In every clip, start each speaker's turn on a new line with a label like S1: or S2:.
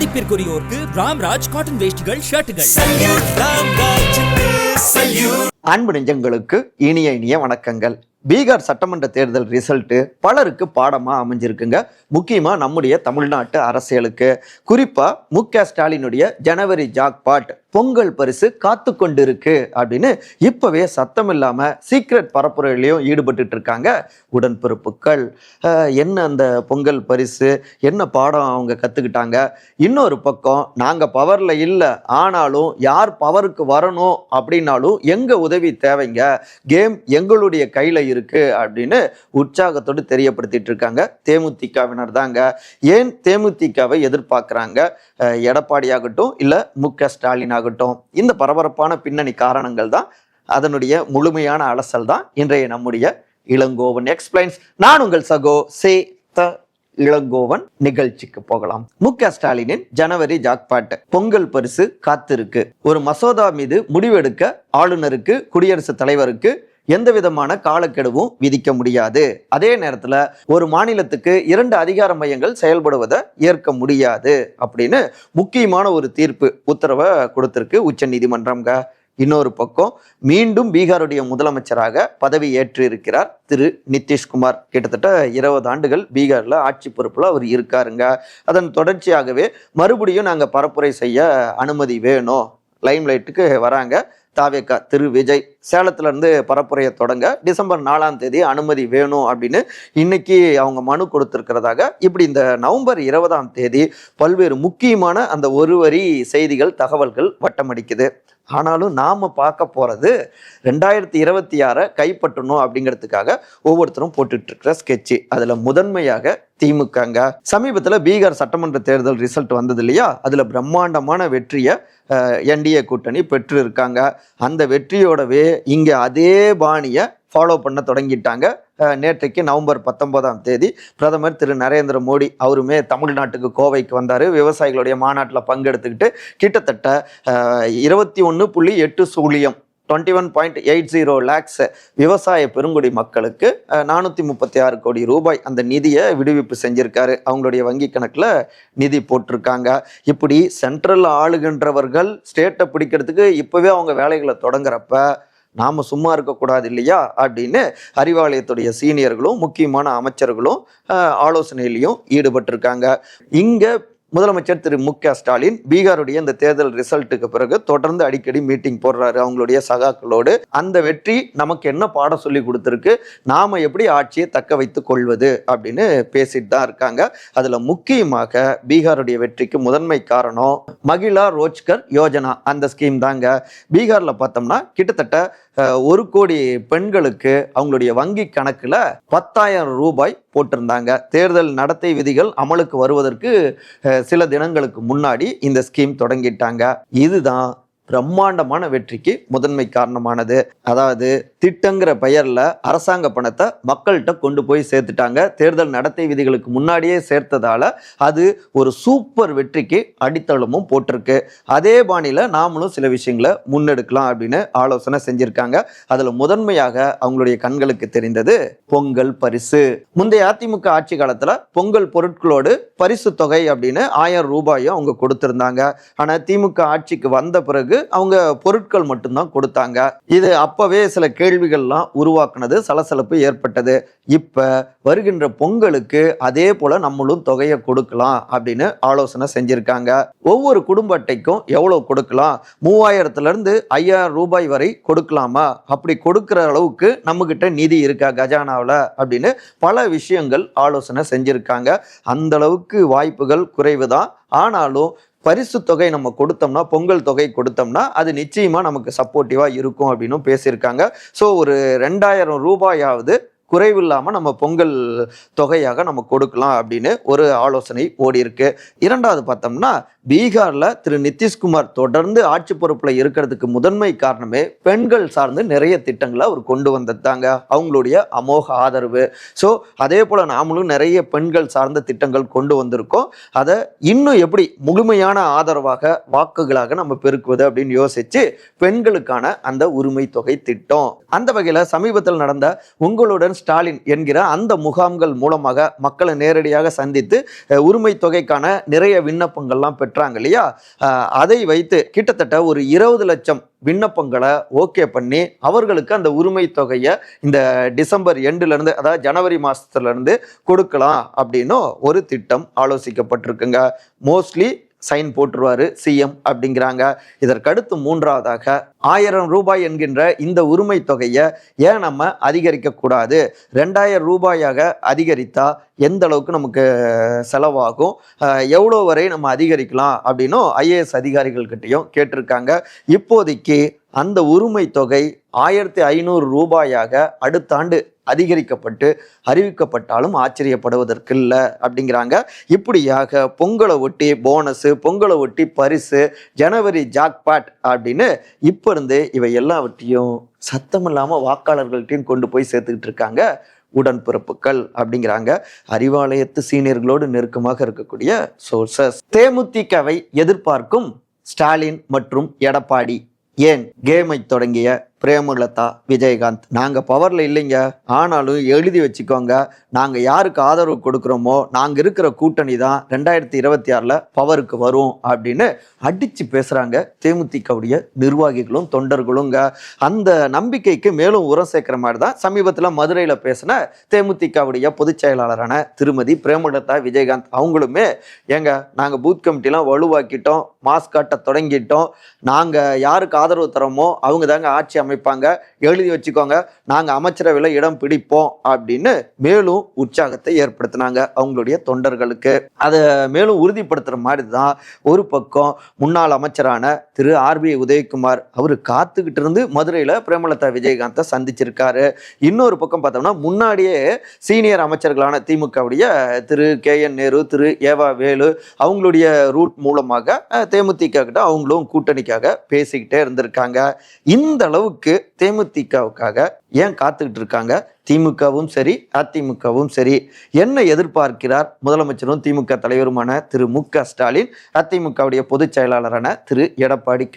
S1: மதிப்பிற்குரியோருக்கு Ramraj cotton வேஷ்டிகள் ஷர்ட்டுகள்.
S2: அன்பு நெஞ்சங்களுக்கு இனிய வணக்கங்கள். பீகார் சட்டமன்ற தேர்தல் ரிசல்ட் பலருக்கு பாடமா அமைஞ்சிருக்குங்க. முக்கியமா நம்முடைய தமிழ்நாட்டு அரசியலுக்கு, குறிப்பா மு.க. ஸ்டாலினுடைய ஜனவரி ஜாக்பாட் பொங்கல் பரிசு காத்து கொண்டிருக்கு அப்படின்னு இப்பவே சத்தம் இல்லாம சீக்ரெட் பரப்புரையிலையும் ஈடுபட்டு இருக்காங்க உடன்பிறப்புகள். என்ன அந்த பொங்கல் பரிசு, என்ன பாடம் அவங்க கத்துக்கிட்டாங்க? இன்னொரு பக்கம் நாங்க பவர்ல இல்லை, ஆனாலும் யார் பவருக்கு வரணும் அப்படின்னாலும் எங்க உதவி தேவைங்க, கேம் எங்களுடைய கையில இருக்கு அப்படின்னு உற்சாகத்தோடு தெரியப்படுத்திட்டு இருக்காங்க தேமுதிகவினர் தாங்க. ஏன் தேமுதிகவை எதிர்பார்க்கிறாங்க? எடப்பாடி ஆகட்டும் இல்ல மு.க. ஸ்டாலின் ஆகட்டும், இந்த பரபரப்பான பின்னணி காரணங்கள் தான், அதனுடைய முழுமையான அலசல் தான் இன்றைய நம்முடைய இளங்கோவன் எக்ஸ்பிளைன்ஸ். நான் உங்கள் சகோ சே த இளங்கோவன். நிகழ்ச்சிக்கு போகலாம். மு.க. ஸ்டாலினின் ஜனவரி ஜாக்பாட் பொங்கல் பரிசு காத்திருக்கு. ஒரு மசோதா மீது முடிவெடுக்க ஆளுநருக்கு, குடியரசுத் தலைவருக்கு எந்த விதமான காலக்கெடுவும் விதிக்க முடியாது. அதே நேரத்துல ஒரு மாநிலத்துக்கு 2 அதிகார மையங்கள் செயல்படுவதை ஏற்க முடியாது அப்படின்னு முக்கியமான ஒரு தீர்ப்பு, உத்தரவை கொடுத்திருக்கு உச்ச நீதிமன்றம்ங்க. இன்னொரு பக்கம் மீண்டும் பீகாருடைய முதலமைச்சராக பதவி ஏற்று இருக்கிறார் திரு நிதிஷ்குமார். கிட்டத்தட்ட 20 ஆண்டுகள் பீகார்ல ஆட்சி பொறுப்புல அவர் இருக்காருங்க. அதன் தொடர்ச்சியாகவே மறுபடியும் நாங்க பரப்புரை செய்ய அனுமதி வேணும், லைம்லைட்டுக்கு வராங்க தாவேகா திரு விஜய். சேலத்துல இருந்து பரப்புரையை தொடங்க டிசம்பர் 4ஆம் தேதி அனுமதி வேணும் அப்படின்னு இன்னைக்கு அவங்க மனு கொடுத்திருக்கிறதாக, இப்படி இந்த நவம்பர் 20ஆம் தேதி பல்வேறு முக்கியமான அந்த ஒரு வரி செய்திகள், தகவல்கள் வட்டமடிக்குது. ஆனாலும் நாம பார்க்க போறது 2026 கைப்பற்றணும் அப்படிங்கிறதுக்காக ஒவ்வொருத்தரும் போட்டுட்டு இருக்கிற ஸ்கெட்சு. அதுல முதன்மையாக திமுகங்க. சமீபத்துல பீகார் சட்டமன்ற தேர்தல் ரிசல்ட் வந்தது இல்லையா, அதுல பிரம்மாண்டமான வெற்றியை என்டிஏ கூட்டணி பெற்று இருக்காங்க. அந்த வெற்றியோடவே இங்க அதே பாணியை ஃபாலோ பண்ண தொடங்கிட்டாங்க. நேற்றைக்கு நவம்பர் 19ஆம் தேதி பிரதமர் திரு நரேந்திர மோடி அவருமே தமிழ்நாட்டுக்கு கோவைக்கு வந்தார். விவசாயிகளுடைய மாநாட்டில் பங்கெடுத்துக்கிட்டு கிட்டத்தட்ட 21.8 சூழியம் 21.80 lakhs விவசாய பெருங்குடி மக்களுக்கு 436 கோடி ரூபாய் அந்த நிதியை விடுவிப்பு செஞ்சிருக்காரு. அவங்களுடைய வங்கி கணக்குல நிதி போட்டிருக்காங்க. இப்படி சென்ட்ரல் ஆளுகின்றவர்கள் ஸ்டேட்டை பிடிக்கிறதுக்கு இப்பவே அவங்க வேலைகளை தொடங்குறப்ப நாம சும்மா இருக்கக்கூடாது இல்லையா அப்படின்னு அறிவாலயத்துடைய சீனியர்களும் முக்கியமான அமைச்சர்களும் ஆலோசனையிலையும் ஈடுபட்டிருக்காங்க. இங்க முதலமைச்சர் திரு மு.க. ஸ்டாலின் பீகாருடைய இந்த தேர்தல் ரிசல்ட்டுக்கு பிறகு தொடர்ந்து அடிக்கடி மீட்டிங் போடுறாரு அவங்களுடைய சகாக்களோடு. அந்த வெற்றி நமக்கு என்ன பாடம் சொல்லி கொடுத்துருக்கு, நாம எப்படி ஆட்சியை தக்க வைத்துக் கொள்வது அப்படின்னு பேசிட்டு தான் இருக்காங்க. அதுல முக்கியமாக பீகாருடைய வெற்றிக்கு முதன்மை காரணம் மகிழா ரோஜ்கர் யோஜனா, அந்த ஸ்கீம் தாங்க. பீகார்ல பார்த்தோம்னா கிட்டத்தட்ட 1 கோடி பெண்களுக்கு அவங்களுடைய வங்கி கணக்குல 10,000 ரூபாய் போட்டிருந்தாங்க. தேர்தல் நடத்தை விதிகள் அமலுக்கு வருவதற்கு சில தினங்களுக்கு முன்னாடி இந்த ஸ்கீம் தொடங்கிட்டாங்க. இதுதான் பிரம்மாண்டமான வெற்றிக்கு முதன்மை காரணமானது. அதாவது திட்டங்கிற பெயர்ல அரசாங்க பணத்தை மக்கள்கிட்ட கொண்டு போய் சேர்த்துட்டாங்க. தேர்தல் நடத்தை விதிகளுக்கு முன்னாடியே சேர்த்ததால அது ஒரு சூப்பர் வெற்றிக்கு அடித்தளமும் போட்டிருக்கு. அதே பாணியில நாமளும் சில விஷயங்களை முன்னெடுக்கலாம் அப்படின்னு ஆலோசனை செஞ்சிருக்காங்க. அதுல முதன்மையாக அவங்களுடைய கண்களுக்கு தெரிந்தது பொங்கல் பரிசு. முந்தைய அதிமுக ஆட்சி காலத்துல பொங்கல் பொருட்களோடு பரிசு தொகை அப்படின்னு 1000 ரூபாயும் அவங்க கொடுத்திருந்தாங்க. ஆனா திமுக ஆட்சிக்கு வந்த பிறகு அவங்க பொருட்கள் மட்டும்தான் கொடுத்தாங்க. இது அப்பவே சில கேள்விகள்லாம் உருவாக்குனது, சலசலப்பு ஏற்பட்டது. இப்ப வருகின்ற பொங்கலுக்கு அதே போல நம்மளும் தொகையை கொடுக்கலாம் அப்படின்னு ஆலோசனை செஞ்சிருக்காங்க. ஒவ்வொரு குடும்ப அட்டைக்கும் எவ்வளவு கொடுக்கலாம், 3000 இருந்து 5000 ரூபாய் வரை கொடுக்கலாமா, அப்படி கொடுக்கிற அளவுக்கு நம்ம கிட்ட நிதி இருக்கா கஜானாவில் அப்படின்னு பல விஷயங்கள் ஆலோசனை செஞ்சிருக்காங்க. அந்த அளவுக்கு வாய்ப்புகள் குறைவுதான். ஆனாலும் பரிசு தொகை நம்ம கொடுத்தோம்னா, பொங்கல் தொகை கொடுத்தோம்னா அது நிச்சயமா நமக்கு சப்போர்ட்டிவா இருக்கும் அப்படின்னு பேசியிருக்காங்க. ஸோ ஒரு 2000 ரூபாயாவது குறைவில்லாம நம்ம பொங்கல் தொகையாக நம்ம கொடுக்கலாம் அப்படின்னு ஒரு ஆலோசனை ஓடி இருக்கு. இரண்டாவது பார்த்தோம்னா பீகார்ல திரு நிதிஷ்குமார் தொடர்ந்து ஆட்சி பொறுப்புல இருக்கிறதுக்கு முதன்மை காரணமே பெண்கள் சார்ந்து நிறைய திட்டங்களை அவர் கொண்டு வந்ததாங்க. அவங்களுடைய அமோக ஆதரவு. ஸோ அதே போல நாமளும் நிறைய பெண்கள் சார்ந்த திட்டங்கள் கொண்டு வந்திருக்கோம். அதை இன்னும் எப்படி முழுமையான ஆதரவாக வாக்குகளாக நம்ம பெருக்குவது அப்படின்னு யோசிச்சு பெண்களுக்கான அந்த உரிமை தொகை திட்டம், அந்த வகையில சமீபத்தில் நடந்த உங்களுடன் ஸ்டாலின் என்கிற அந்த முகாம்கள் மூலமாக மக்களை நேரடியாக சந்தித்து உரிமை தொகைக்கான நிறைய விண்ணப்பங்கள்லாம் பெற்றாங்க இல்லையா. அதை வைத்து கிட்டத்தட்ட ஒரு 20 லட்சம் விண்ணப்பங்களை ஓகே பண்ணி அவர்களுக்கு அந்த உரிமை தொகையை இந்த டிசம்பர் எண்டுல இருந்து, அதாவது ஜனவரி மாசத்துல இருந்து கொடுக்கலாம் அப்படின்னு ஒரு திட்டம் ஆலோசிக்கப்பட்டிருக்குங்க. மோஸ்ட்லி சைன் போட்டுருவாரு சிஎம் அப்படிங்கிறாங்க. இதற்கடுத்து மூன்றாவதாக 1000 ரூபாய் என்கின்ற இந்த உரிமை தொகையை ஏன் நம்ம அதிகரிக்க கூடாது, 2000 ரூபாயாக அதிகரித்தா எந்த அளவுக்கு நமக்கு செலவாகும், எவ்வளோ வரை நம்ம அதிகரிக்கலாம் அப்படின்னும் ஐஏஎஸ் அதிகாரிகள்கிட்டையும் கேட்டிருக்காங்க. இப்போதைக்கு அந்த உரிமை தொகை 1500 ரூபாயாக அடுத்த ஆண்டு அதிகரிக்கப்பட்டு அறிவிக்கப்பட்டாலும் ஆச்சரியப்படுவதற்கு இல்லை அப்படிங்கிறாங்க. இப்படியாக பொங்கலை ஒட்டி போனஸ், பொங்கலை ஒட்டி பரிசு, ஜனவரி ஜாக்பாட் அப்படின்னு இப்போ இருந்து இவை எல்லாவற்றையும் சத்தம் இல்லாமல் வாக்காளர்கள்ட்டையும் கொண்டு போய் சேர்த்துக்கிட்டு இருக்காங்க உடன்பிறப்புகள் அப்படிங்கிறாங்க. அறிவாலயத்து சீனியர்களோடு நெருக்கமாக இருக்கக்கூடிய சோர்சஸ். தேமுதிகவை எதிர்பார்க்கும் ஸ்டாலின் மற்றும் எடப்பாடி. ஏன் கேமை தொடங்கிய பிரேமலதா, விஜயகாந்த், நாங்கள் பவரில் இல்லைங்க, ஆனாலும் எழுதி வச்சுக்கோங்க, நாங்கள் யாருக்கு ஆதரவு கொடுக்குறோமோ நாங்கள் இருக்கிற கூட்டணி தான் 2026 பவருக்கு வரும் அப்படின்னு அடித்து பேசுகிறாங்க தேமுதிகவுடைய நிர்வாகிகளும் தொண்டர்களுங்க. அந்த நம்பிக்கைக்கு மேலும் உரம் சேர்க்குற மாதிரி தான் சமீபத்தில் மதுரையில் பேசின தேமுதிகவுடைய பொதுச் செயலாளரான திருமதி பிரேமலதா விஜயகாந்த் அவங்களுமே, ஏங்க நாங்கள் பூத் கமிட்டிலாம் வலுவாக்கிட்டோம், மாஸ்க் காட்ட தொடங்கிட்டோம், நாங்கள் யாருக்கு ஆதரவு தரோமோ அவங்க தாங்க ஆட்சி அமைப்பாங்க, எழுதி வச்சுக்கோங்க, நாங்கள் அமைச்சரவையில் இடம் பிடிப்போம் அப்படின்னு மேலும் உற்சாகத்தை ஏற்படுத்தினாங்க அவங்களுடைய தொண்டர்களுக்கு. அதை மேலும் உறுதிப்படுத்துற மாதிரி தான் ஒரு பக்கம் முன்னாள் அமைச்சரான திரு ஆர்பி உதயகுமார் அவர் காத்துக்கிட்டு இருந்து மதுரையில் பிரேமலதா விஜயகாந்தை சந்திச்சிருக்காரு. இன்னொரு பக்கம் பார்த்தோம்னா முன்னாடியே சீனியர் அமைச்சர்களான திமுகவுடைய திரு KN நேரு, திரு ஏவா வேலு அவங்களுடைய ரூட் மூலமாக தேமுதிக கிட்ட அவங்களும் கூட்டணிக்காக பேசிக்கிட்டே இருந்திருக்காங்க. இந்த அளவுக்கு தேமுதிகவுக்காக ஏன் காத்துக்கிட்டு இருக்காங்க திமுகவும் சரி அதிமுகவும் சரி? என்ன எதிர்பார்க்கிறார் முதலமைச்சரும் திமுக தலைவருமான திரு மு.க. ஸ்டாலின், அதிமுகவுடைய பொதுச் செயலாளரான திரு எடப்பாடி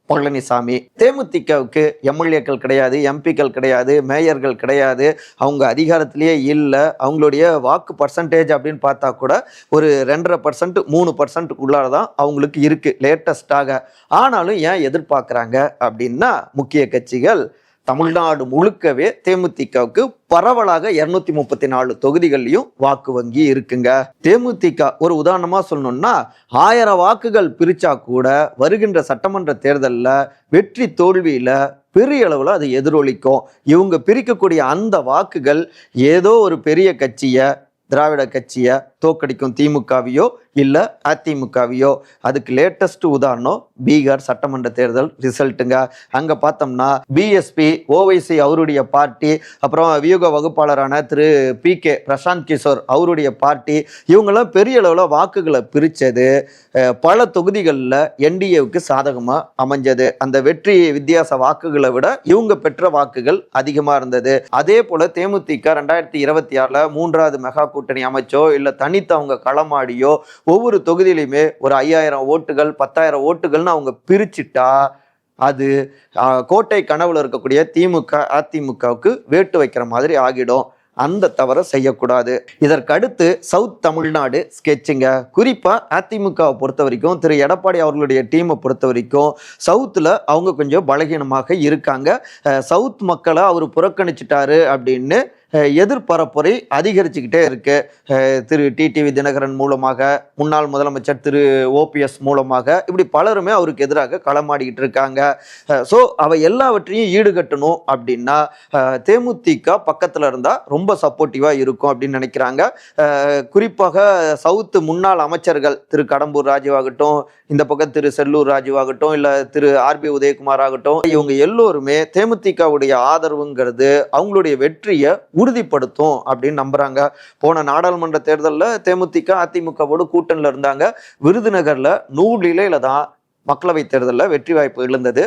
S2: பழனிசாமி? தேமுதிகவுக்கு எம்எல்ஏக்கள் கிடையாது, எம்பிக்கள் கிடையாது, மேயர்கள் கிடையாது, அவங்க அதிகாரத்திலேயே இல்லை. அவங்களுடைய வாக்கு பர்சன்டேஜ் அப்படின்னு பார்த்தா கூட ஒரு 2.5% 3% தான் அவங்களுக்கு இருக்கு லேட்டஸ்டாக. ஆனாலும் ஏன் எதிர்பார்க்குறாங்க அப்படின்னா, முக்கிய கட்சிகள் தமிழ்நாடு முழுக்கவே தேமுதிகவுக்கு பரவலாக 234 தொகுதிகள்லையும் வாக்கு வங்கி இருக்குங்க. தேமுதிக ஒரு உதாரணமா சொல்லணும்னா 1000 வாக்குகள் பிரிச்சா கூட வருகின்ற சட்டமன்ற தேர்தலில் வெற்றி தோல்வியில பெரிய அளவில் அது எதிரொலிக்கும். இவங்க பிரிக்கக்கூடிய அந்த வாக்குகள் ஏதோ ஒரு பெரிய கட்சியை, திராவிட கட்சியை தோக்கடிக்கும், திமுகவையோ இல்லை அதிமுகவையோ. அதுக்கு லேட்டஸ்ட் உதாரணம் பீகார் சட்டமன்ற தேர்தல் ரிசல்ட்டுங்க. அங்கே பார்த்தோம்னா பிஎஸ்பி, ஓவைசி அவருடைய பார்ட்டி, அப்புறம் வியூக வகுப்பாளரான திரு PK பிரசாந்த் கிஷோர் அவருடைய பார்ட்டி, இவங்கெல்லாம் பெரிய அளவில் வாக்குகளை பிரித்தது பல தொகுதிகளில் என்டிஏவுக்கு சாதகமாக அமைஞ்சது. அந்த வெற்றி வித்தியாச வாக்குகளை விட இவங்க பெற்ற வாக்குகள் அதிகமாக இருந்தது. அதே போல் தேமுதிக 2026 3வது மெகா கூட்டணி அமைச்சோ இல்லை தனித்து அவங்க களமாடியோ ஒவ்வொரு தொகுதியிலுமே ஒரு 5000 ஓட்டுகள் 10,000 ஓட்டுகள்னு அவங்க பிரிச்சுட்டா அது கோட்டை கனவுல இருக்கக்கூடிய திமுக அதிமுகவுக்கு வேட்டு வைக்கிற மாதிரி ஆகிடும். அந்த தவறை செய்யக்கூடாது. இதற்கடுத்து சவுத் தமிழ்நாடு ஸ்கெட்சுங்க. குறிப்பா அதிமுகவை பொறுத்த வரைக்கும், திரு எடப்பாடி அவர்களுடைய டீமை பொறுத்த வரைக்கும் சவுத்தில் அவங்க கொஞ்சம் பலகீனமாக இருக்காங்க. சவுத் மக்களை அவர் புறக்கணிச்சிட்டாரு அப்படின்னு எதிர்பரப்புரை அதிகரிச்சுக்கிட்டே இருக்கு. திரு டிடிவி தினகரன் மூலமாக, முன்னாள் முதலமைச்சர் திரு OPS மூலமாக, இப்படி பலருமே அவருக்கு எதிராக களமாடிக்கிட்டு இருக்காங்க. ஸோ அவை எல்லாவற்றையும் ஈடுகட்டணும் அப்படின்னா தேமுதிக பக்கத்தில் இருந்தால் ரொம்ப சப்போர்ட்டிவாக இருக்கும் அப்படின்னு நினைக்கிறாங்க. குறிப்பாக சவுத்து முன்னாள் அமைச்சர்கள் திரு கடம்பூர் ராஜு ஆகட்டும், இந்த பக்கம் திரு செல்லூர் ராஜு ஆகட்டும், இல்லை திரு ஆர்பி உதயகுமார் ஆகட்டும், இவங்க எல்லோருமே தேமுதிகவுடைய ஆதரவுங்கிறது அவங்களுடைய வெற்றியை உறுதிப்படுத்தும் அப்படின்னு நம்புறாங்க. போன நாடாளுமன்ற தேர்தலில் தேமுதிக அதிமுகவோடு கூட்டணியில் இருந்தாங்க. விருதுநகர்ல 100 தான் மக்களவை தேர்தலில் வெற்றி வாய்ப்பு இழந்தது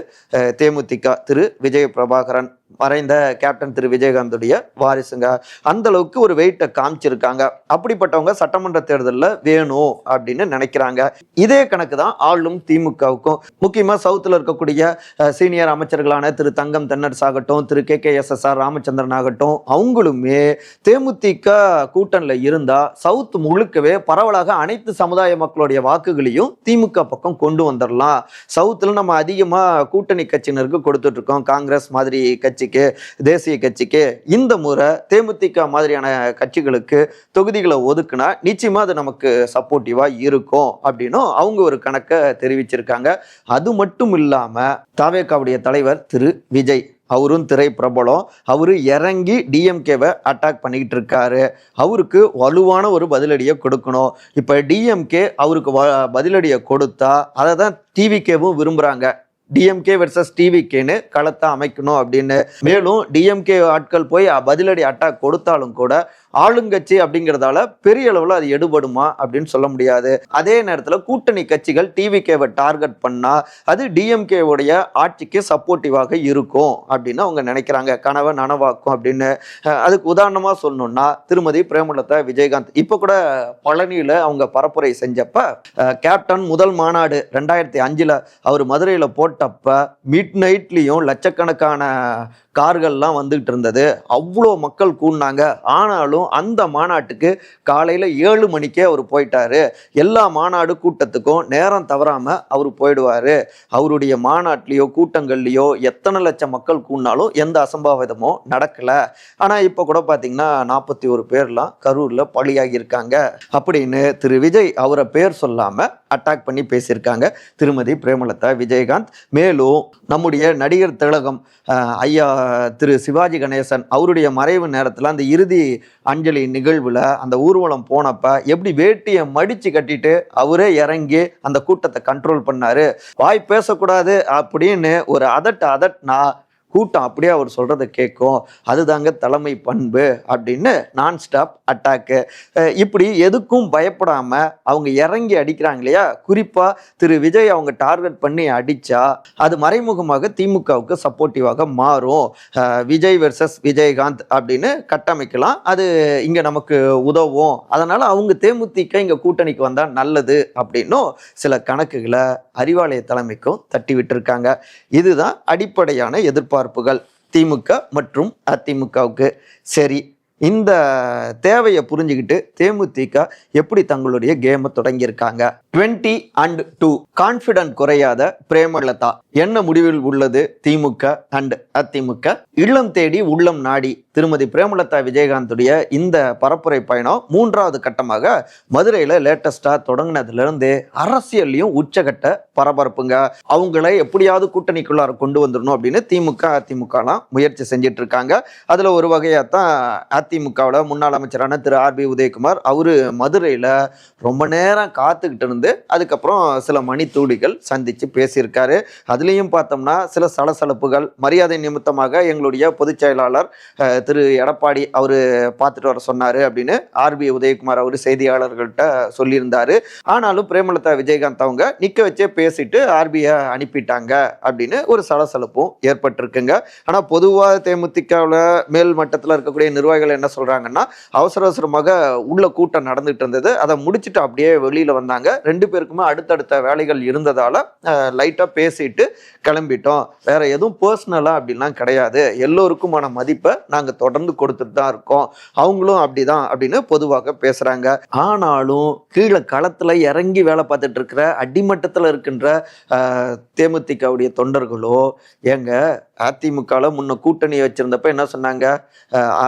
S2: தேமுதிக திரு விஜய பிரபாகரன். மறைந்த கேப்டன் திரு விஜயகாந்துடைய வாரிசுங்க. அந்த அளவுக்கு ஒரு வெயிட்டை காமிச்சிருக்காங்க. அப்படிப்பட்டவங்க சட்டமன்ற தேர்தலில் வேணும் அப்படின்னு நினைக்கிறாங்க. இதே கணக்கு தான் ஆளும் திமுகவுக்கும். முக்கியமா சவுத்தில் இருக்கக்கூடிய சீனியர் அமைச்சர்களான திரு தங்கம் தென்னரசு ஆகட்டும், திரு KKSSR ராமச்சந்திரன் ஆகட்டும், அவங்களுமே தேமுதிக கூட்டணியில் இருந்தா சவுத் முழுக்கவே பரவலாக அனைத்து சமுதாய மக்களுடைய வாக்குகளையும் திமுக பக்கம் கொண்டு வந்துடலாம். சவுத்தில் நம்ம அதிகமா கூட்டணி கட்சியினருக்கு கொடுத்துட்டு இருக்கோம், காங்கிரஸ் மாதிரி கட்சிக்கு, தேசிய கட்சிக்கு. இந்த முறை தேமுதிக மாதிரியான கட்சிகளுக்கு தொகுதிகளை ஒதுக்குனா நிச்சயமா அது நமக்கு சப்போர்ட்டிவா இருக்கும் அப்படின்னும் அவங்க ஒரு கணக்கை தெரிவிச்சிருக்காங்க. அது மட்டும் இல்லாம தவேகாவுடைய தலைவர் திரு விஜய், அவரும் திரை பிரபலம், அவரு இறங்கி டிஎம்கேவை அட்டாக் பண்ணிக்கிட்டு இருக்காரு. அவருக்கு வலுவான ஒரு பதிலடியை கொடுக்கணும். இப்ப டிஎம்கே அவருக்கு பதிலடியை கொடுத்தா அதை தான் டிவிகேவும் விரும்புறாங்க. டிஎம்கே வெர்சஸ் டிவிகேன்னு களத்தை அமைக்கணும் அப்படின்னு. மேலும் டிஎம்கே ஆட்கள் போய் பதிலடி அட்டாக் கொடுத்தாலும் கூட ஆளுங்கட்சி அப்படிங்கிறதால பெரிய அளவில் அது எடுபடுமா அப்படின்னு சொல்ல முடியாது. அதே நேரத்தில் கூட்டணி கட்சிகள் டிவிகேவை டார்கெட் பண்ணா அது டிஎம்கேவுடைய ஆட்சிக்கு சப்போர்ட்டிவாக இருக்கும் அப்படின்னு அவங்க நினைக்கிறாங்க, கனவை நனவாக்கும் அப்படின்னு. அதுக்கு உதாரணமாக சொல்லணும்னா திருமதி பிரேமலதா விஜயகாந்த் இப்போ கூட பழனியில் அவங்க பரப்புரை செஞ்சப்ப கேப்டன் முதல் மாநாடு 2005 அவர் மதுரையில் போட்டப்ப மிட் நைட்லேயும் லட்சக்கணக்கான கார்கள்லாம் வந்துகிட்டு இருந்தது. அவ்வளோ மக்கள் கூடினாங்க. ஆனாலும் அந்த மாநாட்டுக்கு காலையில் 7 மணிக்கே அவர் போயிட்டாரு. எல்லா மாநாடு கூட்டத்துக்கும் நேரம் தவறாமல் அவர் போயிடுவார். அவருடைய மாநாட்டிலேயோ கூட்டங்கள்லையோ எத்தனை லட்சம் மக்கள் கூடினாலும் எந்த அசம்பாவிதமும் நடக்கலை. ஆனால் இப்போ கூட பார்த்தீங்கன்னா 41 பேர்லாம் கரூரில் பலியாகியிருக்காங்க அப்படின்னு திரு விஜய் அவரை பேர் சொல்லாமல் அட்டாக் பண்ணி பேசியிருக்காங்க திருமதி பிரேமலதா விஜயகாந்த். மேலும் நம்முடைய நடிகர் திலகம் ஐயா திரு சிவாஜி கணேசன் அவருடைய மறைவு நேரத்தில் அந்த இறுதி அஞ்சலி நிகழ்வில் அந்த ஊர்வலம் போனப்ப எப்படி வேட்டியை மடித்து கட்டிட்டு அவரே இறங்கி அந்த கூட்டத்தை கண்ட்ரோல் பண்ணாரு. வாய் பேசக்கூடாது அப்படின்னு ஒரு அதட்டினா கூட்டம் அப்படியே அவர் சொல்றதை கேட்கும். அதுதாங்க தலைமை பண்பு அப்படின்னு நான் ஸ்டாப் அட்டாக்கு. இப்படி எதுக்கும் பயப்படாம அவங்க இறங்கி அடிக்கிறாங்க இல்லையா. குறிப்பா திரு விஜய் அவங்க டார்கெட் பண்ணி அடிச்சா அது மறைமுகமாக திமுகவுக்கு சப்போர்ட்டிவாக மாறும். விஜய் வெர்சஸ் விஜயகாந்த் அப்படின்னு கட்டமைக்கலாம். அது இங்க நமக்கு உதவும். அதனால அவங்க தேமுதிக இங்க கூட்டணிக்கு வந்தா நல்லது அப்படின்னும் சில கணக்குகளை அறிவாலய தலைமைக்கும் தட்டி விட்டுருக்காங்க. இதுதான் அடிப்படையான எதிர்பார்ப்புகள் திமுக மற்றும் அதிமுகவுக்கு. சரி, இந்த தேவையை புரிஞ்சுக்கிட்டு தேமுதிக எப்படி தங்களுடைய கேமை தொடங்கியிருக்காங்க. 20-2 கான்பிடன்ட் குறையாத பிரேமலதா என்ன முடிவில் உள்ளது திமுக அண்ட் அதிமுக. இல்லம் தேடி உள்ளம் நாடி திருமதி பிரேமலதா விஜயகாந்துடைய இந்த பரப்புரை பயணம் 3வது கட்டமாக மதுரையில் லேட்டஸ்டாக தொடங்கினதுலேருந்து அரசியல்லையும் உச்சகட்ட பரபரப்புங்க. அவங்கள எப்படியாவது கூட்டணிக்குள்ளார கொண்டு வந்துடணும் அப்படின்னு திமுக அதிமுகலாம் முயற்சி செஞ்சிட்டு இருக்காங்க. அதில் ஒரு வகையாக தான் அதிமுகவோட முன்னாள் அமைச்சரான திரு RB உதயகுமார் அவரு மதுரையில் ரொம்ப நேரம் காத்துக்கிட்டு இருந்து அதுக்கப்புறம் சில மணித்துளிகள் சந்தித்து பேசியிருக்காரு. அதுலேயும் பார்த்தோம்னா சில சலசலப்புகள். மரியாதை நிமித்தமாக எங்களுடைய பொதுச் செயலாளர் திரு எடப்பாடி அவர் பார்த்துட்டு வர சொன்னார் அப்படின்னு RB உதயகுமார் அவர் செய்தியாளர்கள்ட்ட சொல்லியிருந்தாரு. ஆனாலும் பிரேமலதா விஜயகாந்த் அவங்க நிற்க வச்சே பேசிட்டு RBயை அனுப்பிட்டாங்க அப்படின்னு ஒரு சலசலப்பும் ஏற்பட்டிருக்குங்க. ஆனால் பொதுவாக தேமுதிகவில் மேல் மட்டத்தில் இருக்கக்கூடிய நிர்வாகிகள் என்ன சொல்றாங்கன்னா, அவசரமாக உள்ள கூட்டம் நடந்துட்டு இருந்தது, அதை முடிச்சுட்டு அப்படியே வெளியில வந்தாங்க. 2 பேருக்குமே அடுத்தடுத்த வேலைகள் இருந்ததால லைட்டா பேசிட்டு கிளம்பிட்டோம். வேற எதுவும் பர்சனலா அப்படின்லாம் கிடையாது. எல்லோருக்குமான மதிப்பை நாங்க தொடர்ந்து கொடுத்துட்டு தான் இருக்கோம். அவங்களும் அப்படிதான் அப்படின்னு பொதுவாக பேசுறாங்க. ஆனாலும் கீழே களத்துல இறங்கி வேலை பார்த்துட்டு இருக்கிற அடிமட்டத்தில் இருக்கின்ற தேமுதிகவுடைய தொண்டர்களோ எங்க அதிமுகவில் முன்ன கூட்டணி வச்சிருந்தப்ப என்ன சொன்னாங்க,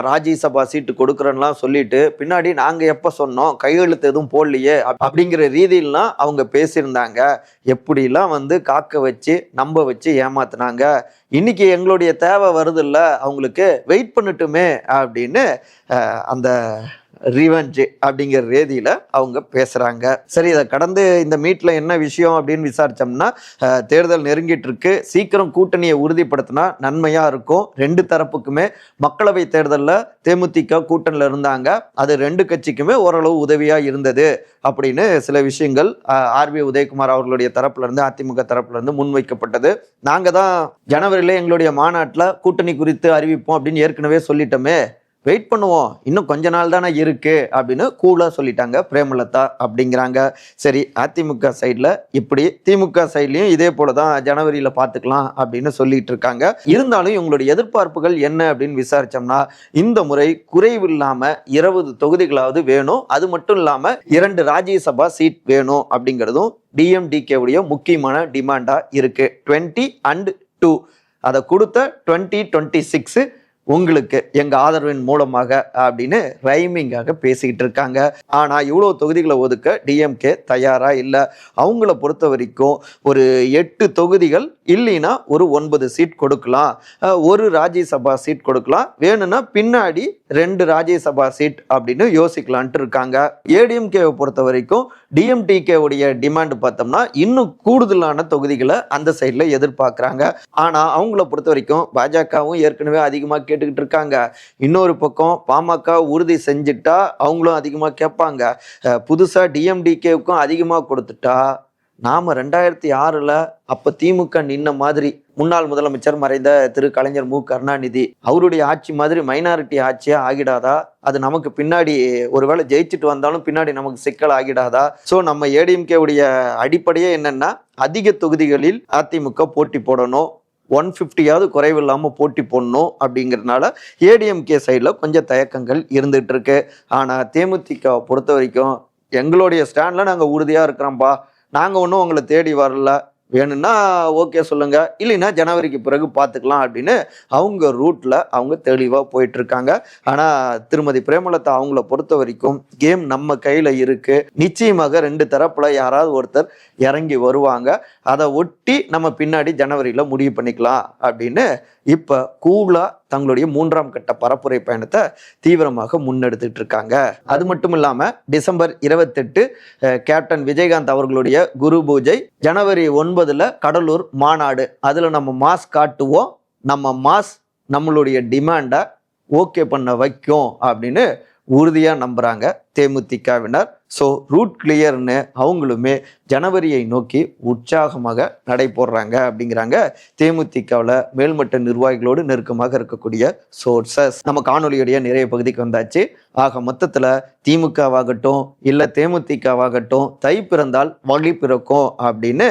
S2: ராஜ்யசபா சீட்டு கொடுக்குறேன்லாம் சொல்லிட்டு பின்னாடி நாங்கள் எப்போ சொன்னோம், கையெழுத்து எதுவும் போடலையே அப்படிங்கிற ரீதியிலாம் அவங்க பேசியிருந்தாங்க. எப்படிலாம் காக்க வச்சு நம்ப வச்சு ஏமாத்துனாங்க. இன்னைக்கு எங்களுடைய தேவை வருது இல்லை, அவங்களுக்கு வெயிட் பண்ணட்டுமே அப்படின்னு அந்த ரிவெஞ்ச் அப்படிங்கிற ரீதியில அவங்க பேசுறாங்க. சரி, இதை கடந்து இந்த மீட்ல என்ன விஷயம் அப்படின்னு விசாரிச்சோம்னா, தேர்தல் நெருங்கிட்டு இருக்கு, சீக்கிரம் கூட்டணியை உறுதிப்படுத்தினா நன்மையா இருக்கும். ரெண்டு தரப்புக்குமே மக்களவை தேர்தலில் தேமுதிக கூட்டணியில் இருந்தாங்க, அது ரெண்டு கட்சிக்குமே ஓரளவு உதவியா இருந்தது அப்படின்னு சில விஷயங்கள் ஆர்பி உதயகுமார் அவர்களுடைய தரப்புல இருந்து, அதிமுக தரப்புல இருந்து முன்வைக்கப்பட்டது. நாங்க தான் ஜனவரியில எங்களுடைய மாநாட்டில் கூட்டணி குறித்து அறிவிப்போம் அப்படின்னு ஏற்கனவே சொல்லிட்டோமே, வெயிட் பண்ணுவோம், இன்னும் கொஞ்ச நாள் தானே இருக்கு அப்படின்னு கூலா சொல்லிட்டாங்க பிரேமலதா அப்படிங்கிறாங்க. சரி, அதிமுக சைட்ல இப்படி, திமுக சைட்லயும் இதே போலதான் ஜனவரியில பாத்துக்கலாம் அப்படின்னு சொல்லிட்டு இருக்காங்க. இருந்தாலும் இவங்களுடைய எதிர்பார்ப்புகள் என்ன அப்படின்னு விசாரிச்சோம்னா, இந்த முறை குறைவில்லாம 20 தொகுதிகளாவது வேணும், அது மட்டும் இல்லாம 2 ராஜ்யசபா சீட் வேணும் அப்படிங்கிறதும் டிஎம்டிகே உடைய முக்கியமான டிமாண்டா இருக்கு. 20 and 2 அதை கொடுத்த 2026 உங்களுக்கு எங்க ஆதரவின் மூலமாக அப்படின்னு ரைமிங்காக பேசிக்கிட்டு இருக்காங்க. ஆனா இவ்வளவு தொகுதிகளை ஒதுக்க டிஎம்கே தயாரா இல்லை. அவங்கள பொறுத்த வரைக்கும் ஒரு 8 தொகுதிகள் இல்லைன்னா ஒரு 9 சீட் கொடுக்கலாம், ஒரு ராஜ்யசபா சீட் கொடுக்கலாம், வேணும்னா பின்னாடி 2 ராஜ்யசபா சீட் அப்படின்னு யோசிக்கலான்ட்டு இருக்காங்க. ஏடிஎம்கேவை பொறுத்த வரைக்கும் டிஎம்டிகே உடைய டிமாண்ட் பார்த்தோம்னா இன்னும் கூடுதலான தொகுதிகளை அந்த சைட்ல எதிர்பார்க்கிறாங்க. ஆனா அவங்கள பொறுத்த வரைக்கும் பாஜகவும் ஏற்கனவே அதிகமாக கேட்டுக்கிட்டு இருக்காங்க. இன்னொரு பக்கம் பாமக உறுதி செஞ்சுட்டா அவங்களும் அதிகமாக கேட்பாங்க. புதுசா டிஎம்டிகேவுக்கும் அதிகமாக கொடுத்துட்டா நாம 2006 அப்ப திமுக நின்ன மாதிரி முன்னாள் முதலமைச்சர் மறைந்த திரு கலைஞர் மு கருணாநிதி அவருடைய ஆட்சி மாதிரி மைனாரிட்டி ஆட்சியா ஆகிடாதா? அது நமக்கு பின்னாடி ஒருவேளை ஜெயிச்சுட்டு வந்தாலும் பின்னாடி நமக்கு சிக்கல் ஆகிடாதா? ஸோ நம்ம ஏடிஎம்கே உடைய அடிப்படையே என்னன்னா, அதிக தொகுதிகளில் அதிமுக போட்டி போடணும், 150யாவது குறைவில்லாம போட்டி போடணும் அப்படிங்கிறதுனால ஏடிஎம்கே சைடில் கொஞ்சம் தயக்கங்கள் இருந்துட்டு இருக்கு. ஆனா தேமுதிகவை பொறுத்த வரைக்கும் எங்களுடைய ஸ்டாண்ட்ல நாங்கள் உறுதியா இருக்கிறோம்ப்பா, நாங்கள் ஒன்றும் உங்களை தேடி வரல, வேணும்னா ஓகே சொல்லுங்க, இல்லைன்னா ஜனவரிக்கு பிறகு பார்த்துக்கலாம் அப்படின்னு அவங்க ரூட்ல அவங்க தெளிவாக போயிட்டு இருக்காங்க. ஆனால் திருமதி பிரேமலதா அவங்கள பொறுத்த வரைக்கும் கேம் நம்ம கையில் இருக்கு, நிச்சயமாக 2 தரப்புல யாராவது ஒருத்தர் இறங்கி வருவாங்க, அதை ஒட்டி நம்ம பின்னாடி ஜனவரியில் முடிவு பண்ணிக்கலாம் அப்படின்னு இப்போ கூலா தங்களுடைய 3ஆம் கட்ட பரப்புரை பயணத்தை தீவிரமாக முன்னெடுத்துட்டு இருக்காங்க. அது மட்டும் இல்லாம டிசம்பர் 28 கேப்டன் விஜயகாந்த் அவர்களுடைய குரு பூஜை, ஜனவரி 9 கடலூர் மாநாடு, அதுல நம்ம மாஸ் காட்டுவோம், நம்ம மாஸ் நம்மளுடைய டிமாண்டை ஓகே பண்ண வைக்கும் அப்படின்னு உறுதியா நம்புறாங்க தேமுதிகவினர். ஸோ ரூட் கிளியர்னு அவங்களுமே ஜனவரியை நோக்கி உற்சாகமாக நடை போடுறாங்க அப்படிங்கிறாங்க தேமுதிகவில் மேல்மட்ட நிர்வாகிகளோடு நெருக்கமாக இருக்கக்கூடிய சோர்சஸ். நம்ம காணொலியுடைய நிறைய பகுதிக்கு வந்தாச்சு. ஆக மொத்தத்தில் திமுகவாகட்டும் இல்லை தேமுதிகவாகட்டும் தை பிறந்தால் வழி பிறக்கும் அப்படின்னு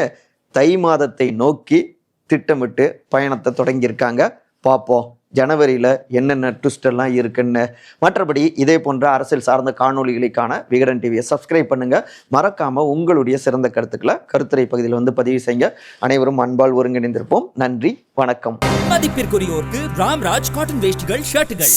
S2: தை மாதத்தை நோக்கி திட்டமிட்டு பயணத்தை தொடங்கியிருக்காங்க. பார்ப்போம் ஜனவரியில் என்னென்ன ட்விஸ்ட் எல்லாம் இருக்குன்னு. மற்றபடி இதே போன்ற அரசியல் சார்ந்த காணொலிகளுக்கான விகடன் டிவியை சப்ஸ்கிரைப் பண்ணுங்க. மறக்காம உங்களுடைய சிறந்த கருத்துக்களை கருத்துரை பகுதியில் வந்து பதிவு செய்யுங்க. அனைவரும் அன்பால் ஒருங்கிணைந்திருப்போம். நன்றி, வணக்கம்.
S1: மதிப்பிற்குரியோருக்கு ராம்ராஜ் காட்டன் வேஷ்டிகள், ஷர்ட்டுகள்.